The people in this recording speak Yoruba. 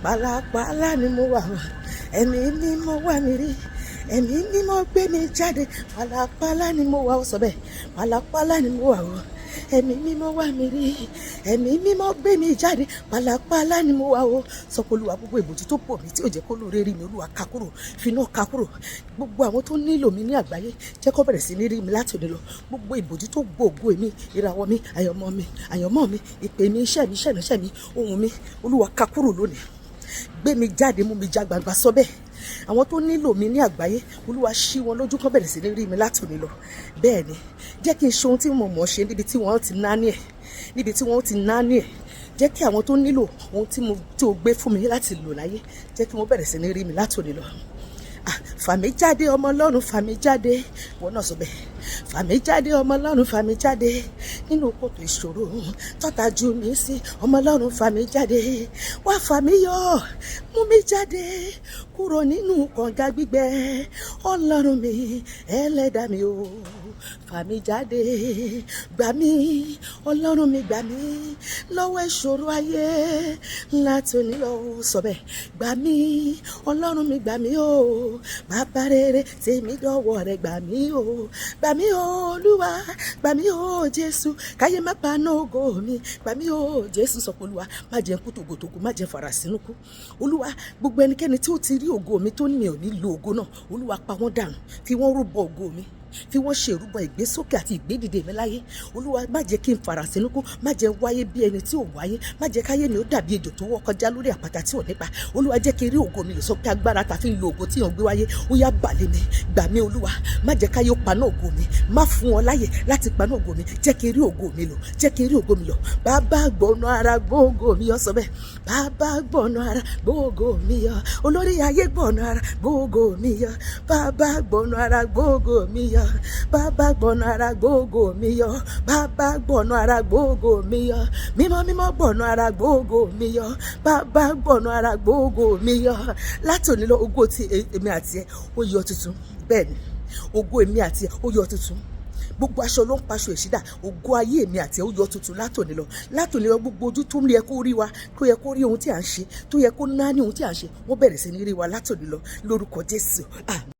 pàlàpàlà ni mo wà wá, ẹ̀mí mímọ́ wà mí rí, ẹ̀mí mímọ́ gbé mi jáde, pàlàpàlà ni mo wà ó sọ bẹ́ẹ̀, pàlàpàlà ni mo wà ó, ẹ̀mí mímọ́ wà mí rí, ẹ̀mí mímọ́ gbé mi jáde, pàlàpàlà ni mo wà ó. Sọ pé Olúwa gbogbo ìbòjú tó pọ̀ mí tí ò jẹ́ kó lóore rí mi, Olúwa ká kúrò, finá ká kúrò. Gbogbo àwọn tó nílò mi ní àgbáyé jẹ́ kó bẹ̀rẹ̀ sí ní rí mi láti òní lọ. Gbogbo ìbòjú tó gbòògó mi, ìràwọ̀ mi, àyànmọ́ mi, ìpè mi, iṣẹ́ mi, ìṣẹ̀lẹ̀ṣẹ̀ mi, ohun mi, Olúwa ká kúrò lónìí. Gbé mi jáde, mú mi já gbangba, sọ bẹ́ẹ̀. Àwọn tó nílò mi ní àgbáyé, Olúwa ṣí wọn lójú, kó bẹ̀rẹ̀ sí ní rí mi láti òní lọ. Bẹ́ẹ̀ ni, jẹ́ kí n ṣe ohun tí mo mọ̀ ṣe níbi tí wọ́n ti náání ẹ̀, níbi tí wọ́n ti náání ẹ̀. Jẹ́ kí àwọn tó nílò ohun tí o gbé fún mi láti lò láyé, jẹ́ kí wọ́n bẹ̀rẹ̀ sí ní rí mi láti òní lọ. Fà mí jáde ọmọ Ọlọ́run, fà mí jáde, wọ́n náà sọ bẹ́ẹ̀. Fà mí jáde ọmọ Ọlọ́run, fà mí jáde nínú kòtò ìṣòro tọ́ta jù mí sí, ọmọ Ọlọ́run fà mí jáde, wá fà mí yọ, mú mi jáde kúrò nínú kànga gbígbẹ, Ọlọ́run mi, ẹlẹ́dàá mi o, fà mí jáde, gbà mí, Ọlọ́run mi gbà mí lọ́wọ́ ìṣòro ayé láti òní lọ, sọ bẹ́ẹ̀. Gbà mí, Ọlọ́run mi gbà mí o, bàbá rere tèmi dọ́wọ́ rẹ̀, gbà mí o, gbà mí o Olúwa, gbà mí o Jésù, káyé má paná ògo mi, gbà mí o Jésù. Sọ pé Olúwa má jẹ́ kú tògótògó, má jẹ́ fara sínú kú. Olúwa gbogbo ẹnikẹ́ni tí ó ti rí ògo mi tó ní mi ò ní lo ògo náà, Olúwa pa wọ́n dànù, fi wọ́n rúbọ ògo mi, fi wọ́n ṣe ìrúbọ ìgbésókè àti ìgbédìde mi láyé. Olúwa má jẹ́ kí n fara sínú kú, má jẹ́ wáyé bí ẹni tí ò wáyé, má jẹ́ káyé mi ó dàbí ejò tó wọ́ kọjá lórí àpáta tí ò nípa. Olúwa jẹ́ kí n rí ògo mi lò, sọ pé agbára ta fi ń lo ògo tí yàn gbé wáyé ó yá bàlẹ̀ mi, gbà mí Olúwa, má jẹ́ káyé ó paná ògo mi, má fún wọn láyè láti paná ògo mi, jẹ́ kí n rí ògo mi lò, jẹ́ kí n rí ògo mi lò. Bàbá gbọ̀nà ara gbóògò mi yọ, sọ bẹ́ẹ̀. Bàbá gbọ̀nà ara gbóògò mi yọ, olórí ayé gbọ̀nà ara gbóògò mi yọ, bàbá gbọ̀nà ara gbóògò mi yọ, bàbá gbọ̀nà ara gbóògò mi yọ, bàbá gbọ̀nà ara gbóògò mi yọ, mímọ́ mímọ́ gbọ̀nà ara gbóògò mi yọ, bàbá gbọ̀nà ara gbóògò mi yọ. Láti òní lọ, ògo tí èmi àti ẹ ó yọ tuntun. Bẹ́ẹ̀ ni, ògo èmi àti ẹ ó yọ tuntun. Gbogbo aṣọ ló ń paṣọ èṣídà, ògo ayé èmi àti ẹ ó yọ tuntun látòní lọ. Látòní lọ, gbogbo ojú tó ń yẹ kó rí wa, tó yẹ kó rí ohun tí à ń ṣe, tó yẹ kó náání ohun tí à ń ṣe, wọ́n bẹ̀rẹ̀ sí ní rí wa látòní lọ lórúkọ Jésù.